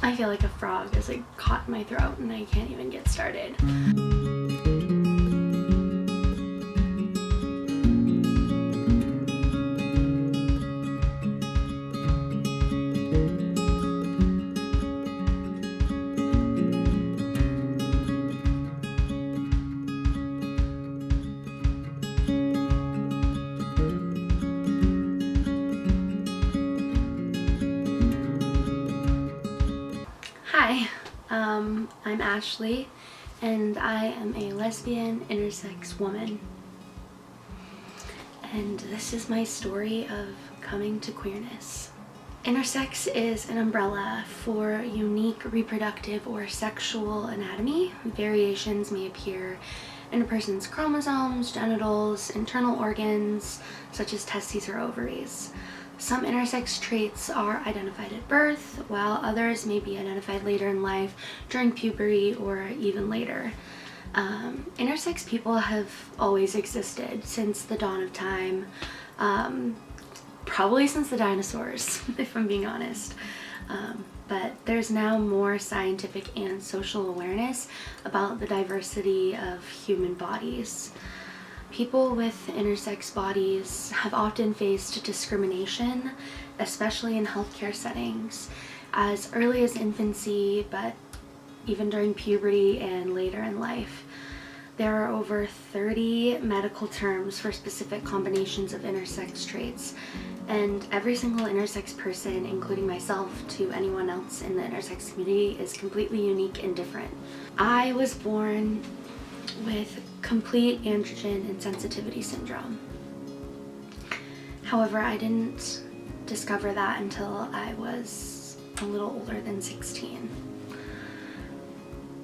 I feel like a frog is like caught in my throat and I can't even get started. Hi, I'm Ashley, and I am a lesbian intersex woman. And this is my story of coming to queerness. Intersex is an umbrella for unique reproductive or sexual anatomy. Variations may appear in a person's chromosomes, genitals, internal organs, such as testes or ovaries. Some intersex traits are identified at birth, while others may be identified later in life, during puberty, or even later. Intersex people have always existed since the dawn of time, probably since the dinosaurs, if I'm being honest. But there's now more scientific and social awareness about the diversity of human bodies. People with intersex bodies have often faced discrimination, especially in healthcare settings, as early as infancy, but even during puberty and later in life. There are over 30 medical terms for specific combinations of intersex traits, and every single intersex person, including myself to anyone else in the intersex community, is completely unique and different. I was born with complete androgen insensitivity syndrome. However, I didn't discover that until I was a little older than 16.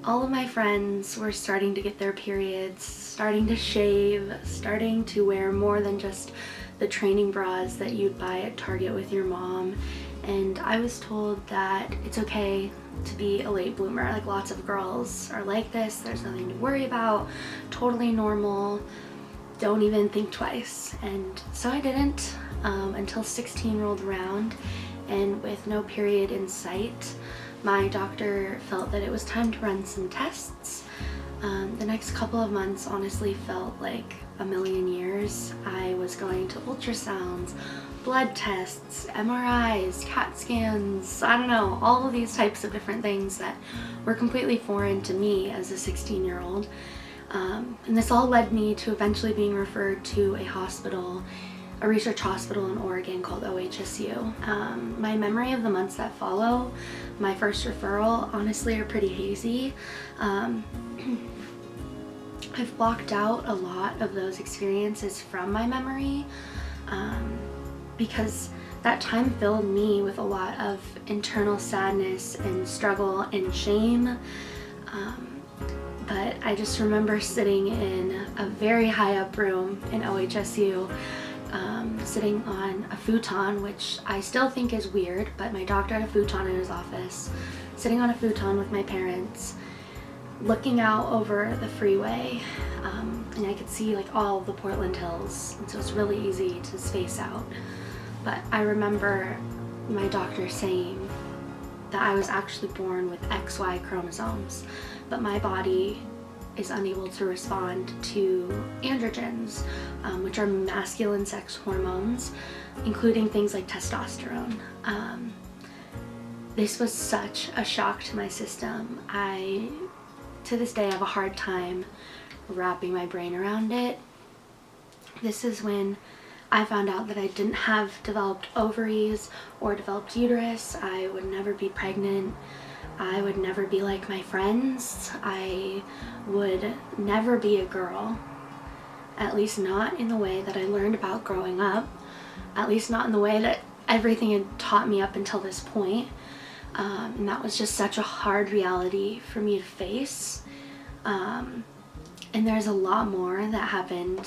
All of my friends were starting to get their periods, starting to shave, starting to wear more than just the training bras that you'd buy at Target with your mom, and I was told that it's okay to be a late bloomer. Like, lots of girls are like this, there's nothing to worry about, totally normal, don't even think twice. And so I didn't until 16 rolled around, and with no period in sight, my doctor felt that it was time to run some tests. The next couple of months honestly felt like a million years. I was going to ultrasounds, blood tests, MRIs, CAT scans, I don't know, all of these types of different things that were completely foreign to me as a 16-year-old. And this all led me to eventually being referred to a hospital, a research hospital in Oregon called OHSU. My memory of the months that follow my first referral honestly are pretty hazy. I've blocked out a lot of those experiences from my memory because that time filled me with a lot of internal sadness and struggle and shame. But I just remember sitting in a very high up room in OHSU, sitting on a futon, which I still think is weird, but my doctor had a futon in his office, sitting on a futon with my parents, looking out over the freeway, and I could see like all of the Portland Hills, and so it's really easy to space out. But I remember my doctor saying that I was actually born with XY chromosomes, but my body is unable to respond to androgens, which are masculine sex hormones, including things like testosterone. This was such a shock to my system. I, to this day, have a hard time wrapping my brain around it. This is when I found out that I didn't have developed ovaries or developed uterus. I would never be pregnant. I would never be like my friends. I would never be a girl, at least not in the way that I learned about growing up, at least not in the way that everything had taught me up until this point. And that was just such a hard reality for me to face. And there's a lot more that happened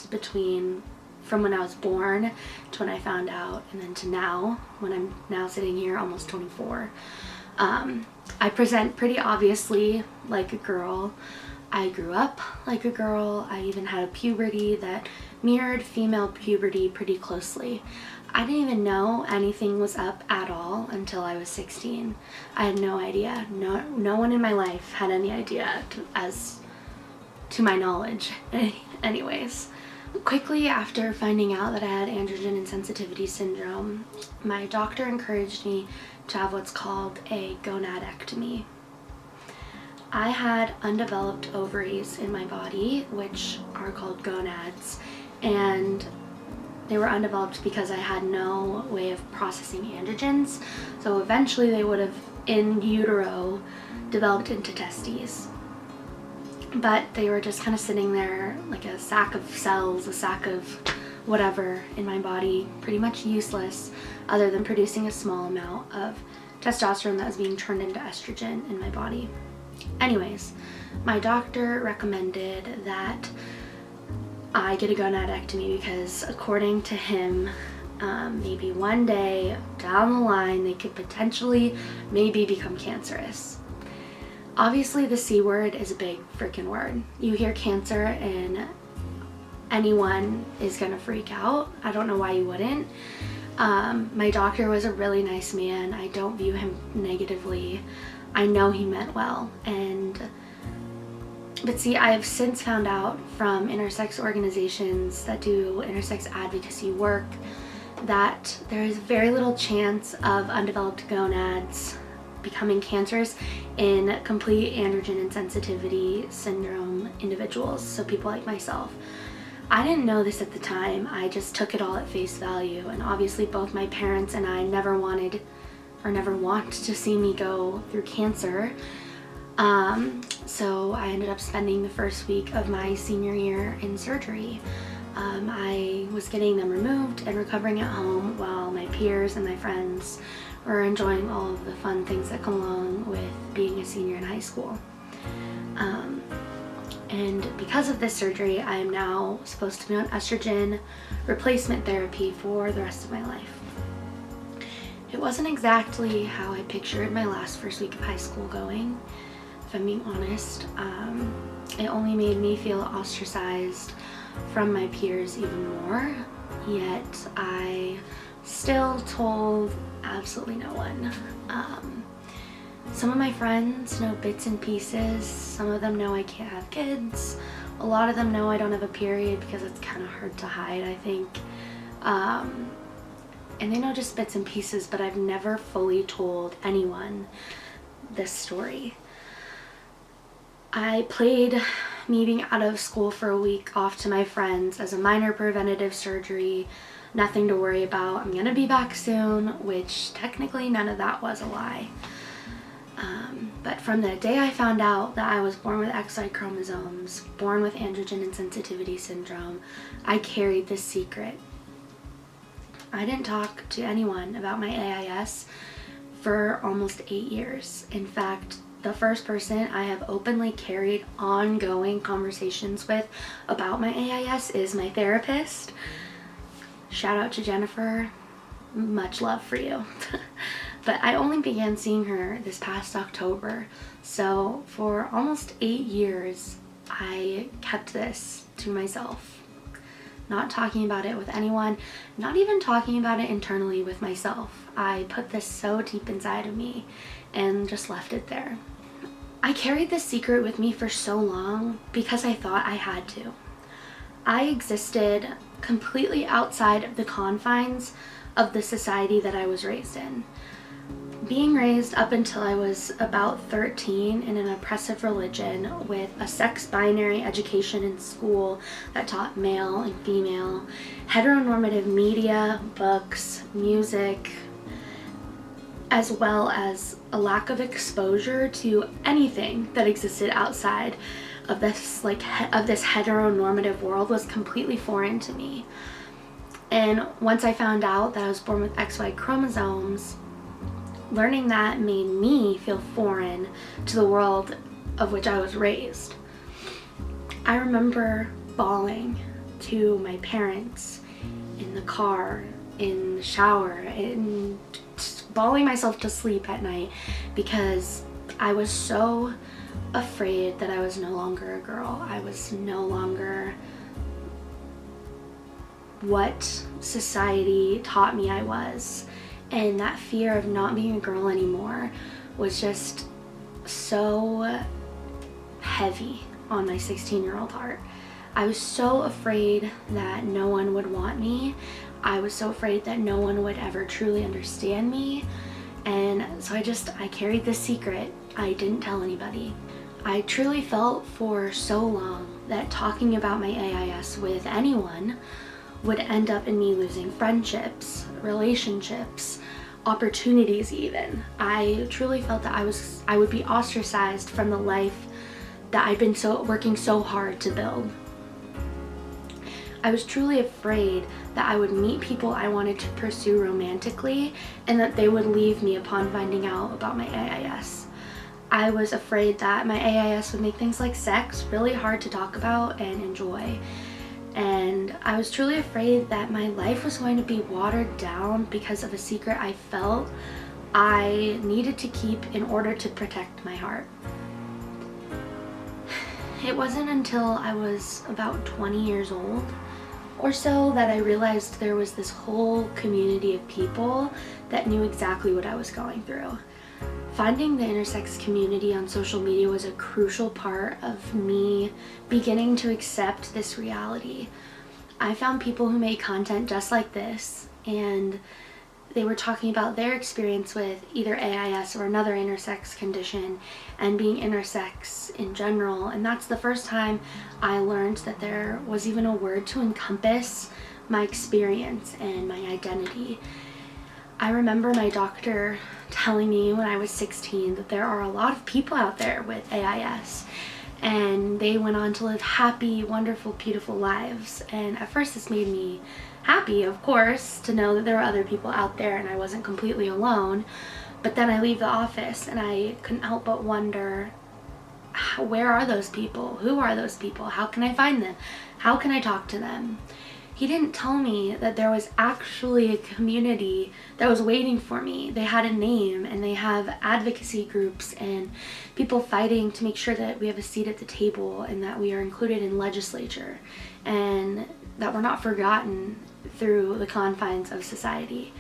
from when I was born to when I found out, and then to now, when I'm now sitting here almost 24. I present pretty obviously like a girl. I grew up like a girl. I even had a puberty that mirrored female puberty pretty closely. I didn't even know anything was up at all until I was 16. I had no idea. No one in my life had any idea, as to my knowledge. Anyways, quickly after finding out that I had androgen insensitivity syndrome, my doctor encouraged me to have what's called a gonadectomy. I had undeveloped ovaries in my body, which are called gonads, and they were undeveloped because I had no way of processing androgens. So eventually they would have, in utero, developed into testes. But they were just kind of sitting there like a sack of cells, a sack of whatever in my body, pretty much useless, other than producing a small amount of testosterone that was being turned into estrogen in my body. Anyways, my doctor recommended that I get a gonadectomy because, according to him, maybe one day down the line they could potentially maybe become cancerous. Obviously the C word is a big freaking word. You hear cancer and anyone is gonna freak out. I don't know why you wouldn't. My doctor was a really nice man. I don't view him negatively. I know he meant well. But see, I have since found out from intersex organizations that do intersex advocacy work that there is very little chance of undeveloped gonads becoming cancerous in complete androgen insensitivity syndrome individuals, so people like myself. I didn't know this at the time. I just took it all at face value, and obviously both my parents and I never wanted or never want to see me go through cancer. So I ended up spending the first week of my senior year in surgery. I was getting them removed and recovering at home while my peers and my friends were enjoying all of the fun things that come along with being a senior in high school. And because of this surgery, I am now supposed to be on estrogen replacement therapy for the rest of my life. It wasn't exactly how I pictured my first week of high school going, if I'm being honest. It only made me feel ostracized from my peers even more, yet I still told absolutely no one. Some of my friends know bits and pieces. Some of them know I can't have kids. A lot of them know I don't have a period because it's kind of hard to hide, I think. And they know just bits and pieces, but I've never fully told anyone this story. I played me being out of school for a week off to my friends as a minor preventative surgery, nothing to worry about. I'm gonna be back soon, which technically none of that was a lie. But from the day I found out that I was born with XY chromosomes, born with androgen insensitivity syndrome, I carried this secret. I didn't talk to anyone about my AIS for almost 8 years. In fact, the first person I have openly carried ongoing conversations with about my AIS is my therapist. Shout out to Jennifer. Much love for you. But I only began seeing her this past October. So for almost 8 years, I kept this to myself. Not talking about it with anyone, not even talking about it internally with myself. I put this so deep inside of me and just left it there. I carried this secret with me for so long because I thought I had to. I existed completely outside of the confines of the society that I was raised in. Being raised up until I was about 13 in an oppressive religion with a sex binary education in school that taught male and female, heteronormative media, books, music, as well as a lack of exposure to anything that existed outside of this this heteronormative world was completely foreign to me. And once I found out that I was born with XY chromosomes, learning that made me feel foreign to the world of which I was raised. I remember bawling to my parents in the car, in the shower, and bawling myself to sleep at night because I was so afraid that I was no longer a girl. I was no longer what society taught me I was, and that fear of not being a girl anymore was just so heavy on my 16-year-old heart. I was so afraid that no one would want me. I was so afraid that no one would ever truly understand me. And so I carried this secret. I didn't tell anybody. I truly felt for so long that talking about my AIS with anyone would end up in me losing friendships, relationships, opportunities even. I truly felt that I would be ostracized from the life that I'd been working so hard to build. I was truly afraid that I would meet people I wanted to pursue romantically and that they would leave me upon finding out about my AIS. I was afraid that my AIS would make things like sex really hard to talk about and enjoy. And I was truly afraid that my life was going to be watered down because of a secret I felt I needed to keep in order to protect my heart. It wasn't until I was about 20 years old or so that I realized there was this whole community of people that knew exactly what I was going through. Finding the intersex community on social media was a crucial part of me beginning to accept this reality. I found people who made content just like this, and they were talking about their experience with either AIS or another intersex condition and being intersex in general. And that's the first time I learned that there was even a word to encompass my experience and my identity. I remember my doctor telling me when I was 16 that there are a lot of people out there with AIS, and they went on to live happy, wonderful, beautiful lives. And at first this made me happy, of course, to know that there were other people out there and I wasn't completely alone. But then I leave the office and I couldn't help but wonder, where are those people? Who are those people? How can I find them? How can I talk to them? He didn't tell me that there was actually a community that was waiting for me. They had a name, and they have advocacy groups and people fighting to make sure that we have a seat at the table and that we are included in legislature and that we're not forgotten through the confines of society.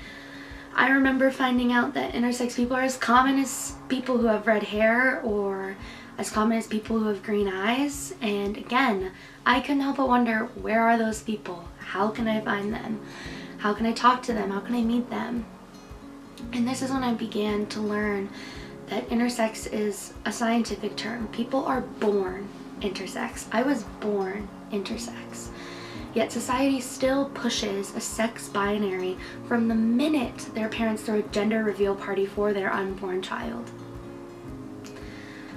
I remember finding out that intersex people are as common as people who have red hair or as common as people who have green eyes. And again, I couldn't help but wonder, where are those people? How can I find them? How can I talk to them? How can I meet them? And this is when I began to learn that intersex is a scientific term. People are born intersex. I was born intersex. Yet society still pushes a sex binary from the minute their parents throw a gender reveal party for their unborn child.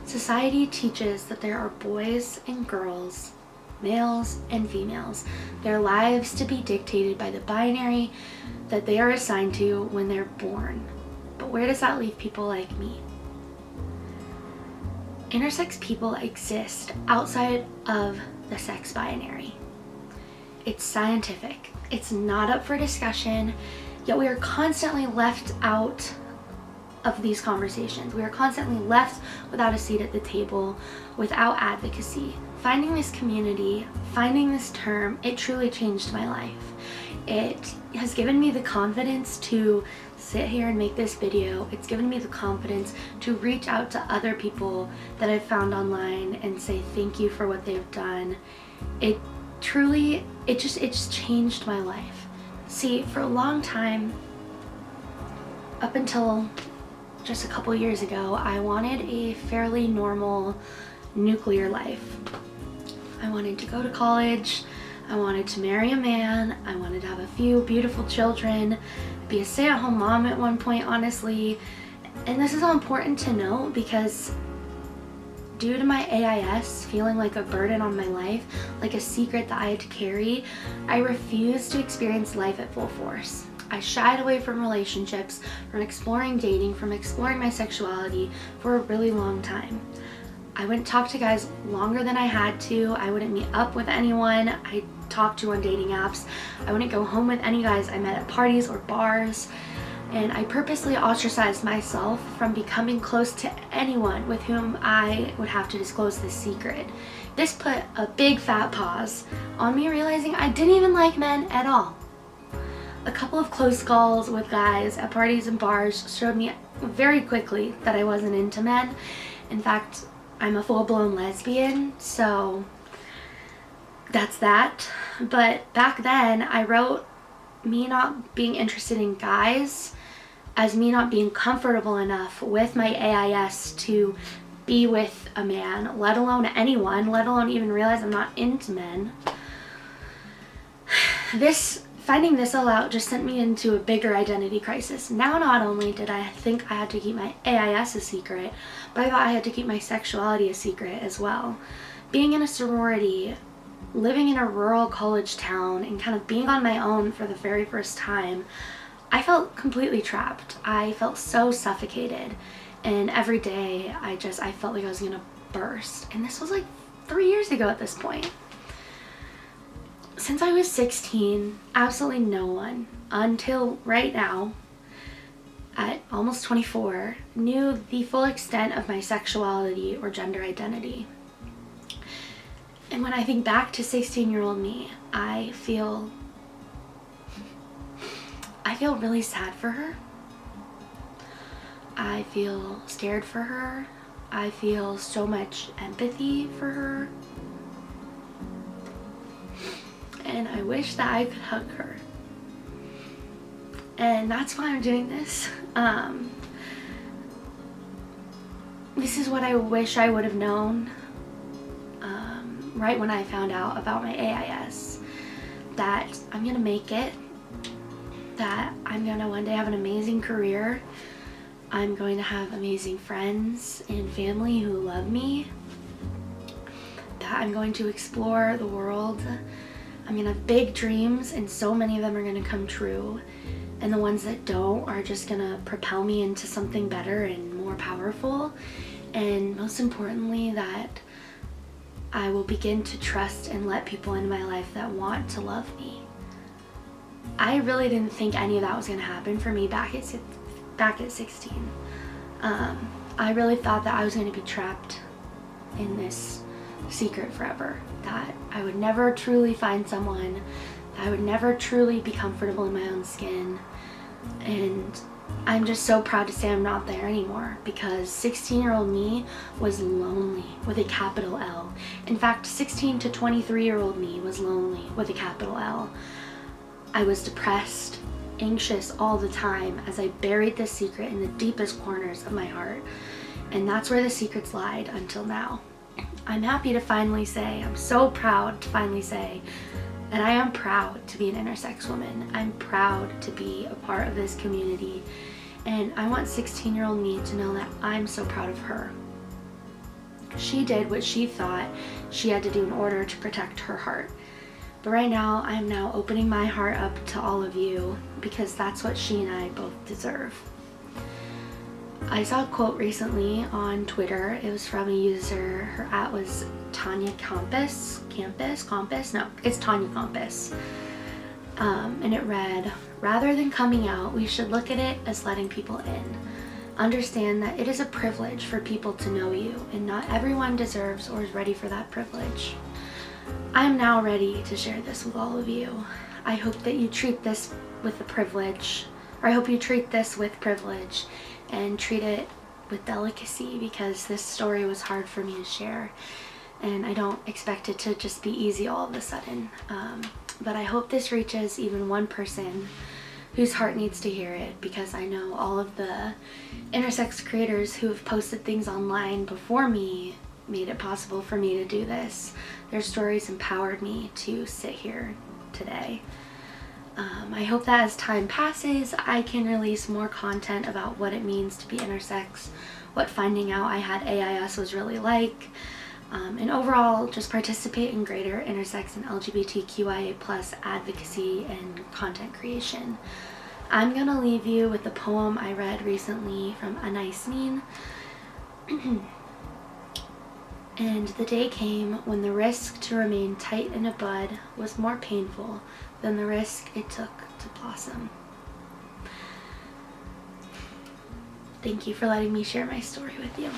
Society teaches that there are boys and girls, males and females, their lives to be dictated by the binary that they are assigned to when they're born. But where does that leave people like me? Intersex people exist outside of the sex binary. It's scientific. It's not up for discussion, yet we are constantly left out of these conversations. We are constantly left without a seat at the table, without advocacy. Finding this community, finding this term, it truly changed my life. It has given me the confidence to sit here and make this video. It's given me the confidence to reach out to other people that I've found online and say thank you for what they've done. It just changed my life. See, for a long time, up until just a couple years ago, I wanted a fairly normal nuclear life. I wanted to go to college, I wanted to marry a man, I wanted to have a few beautiful children, be a stay-at-home mom at one point, honestly. And this is all important to note because due to my AIS feeling like a burden on my life, like a secret that I had to carry, I refused to experience life at full force. I shied away from relationships, from exploring dating, from exploring my sexuality for a really long time. I wouldn't talk to guys longer than I had to. I wouldn't meet up with anyone I talked to on dating apps. I wouldn't go home with any guys I met at parties or bars. and I purposely ostracized myself from becoming close to anyone with whom I would have to disclose this secret. This put a big fat pause on me realizing I didn't even like men at all. A couple of close calls with guys at parties and bars showed me very quickly that I wasn't into men. In fact, I'm a full-blown lesbian, so that's that. But back then, I wrote me not being interested in guys as me not being comfortable enough with my AIS to be with a man, let alone anyone, let alone even realize I'm not into men. Finding this all out just sent me into a bigger identity crisis. Now not only did I think I had to keep my AIS a secret, but I thought I had to keep my sexuality a secret as well. Being in a sorority, living in a rural college town, and kind of being on my own for the very first time, I felt completely trapped. I felt so suffocated, and every day I felt like I was gonna burst. And this was like 3 years ago at this point. Since I was 16, absolutely no one, until right now, at almost 24, knew the full extent of my sexuality or gender identity. And when I think back to 16-year-old me, I feel really sad for her. I feel scared for her. I feel so much empathy for her. And I wish that I could hug her. And that's why I'm doing this. This is what I wish I would have known right when I found out about my AIS. That I'm gonna make it. That I'm gonna one day have an amazing career. I'm going to have amazing friends and family who love me. That I'm going to explore the world. I'm gonna have big dreams, and so many of them are gonna come true. And the ones that don't are just gonna propel me into something better and more powerful. And most importantly, that I will begin to trust and let people into my life that want to love me. I really didn't think any of that was gonna happen for me back at 16. I really thought that I was gonna be trapped in this secret forever, that I would never truly find someone, that I would never truly be comfortable in my own skin. And I'm just so proud to say I'm not there anymore, because 16-year-old me was lonely with a capital L. In fact, 16 to 23-year-old me was lonely with a capital L. I was depressed, anxious all the time as I buried this secret in the deepest corners of my heart. And that's where the secrets lied until now. I'm happy to finally say, I'm so proud to finally say, that I am proud to be an intersex woman. I'm proud to be a part of this community. And I want 16-year-old me to know that I'm so proud of her. She did what she thought she had to do in order to protect her heart. But right now, I'm now opening my heart up to all of you, because that's what she and I both deserve. I saw a quote recently on Twitter. It was from a user. Her @ was Tanya Compass. No, it's Tanya Compass. And it read, "Rather than coming out, we should look at it as letting people in. Understand that it is a privilege for people to know you, and not everyone deserves or is ready for that privilege." I am now ready to share this with all of you. I hope that you treat this with a privilege, or I hope you treat this with privilege and treat it with delicacy, because this story was hard for me to share, and I don't expect it to just be easy all of a sudden. But I hope this reaches even one person whose heart needs to hear it, because I know all of the intersex creators who have posted things online before me made it possible for me to do this. Their stories empowered me to sit here today. I hope that as time passes, I can release more content about what it means to be intersex, what finding out I had AIS was really like, and overall just participate in greater intersex and LGBTQIA+ advocacy and content creation. I'm gonna leave you with the poem I read recently from Anaïs. And the day came when the risk to remain tight in a bud was more painful than the risk it took to blossom. Thank you for letting me share my story with you.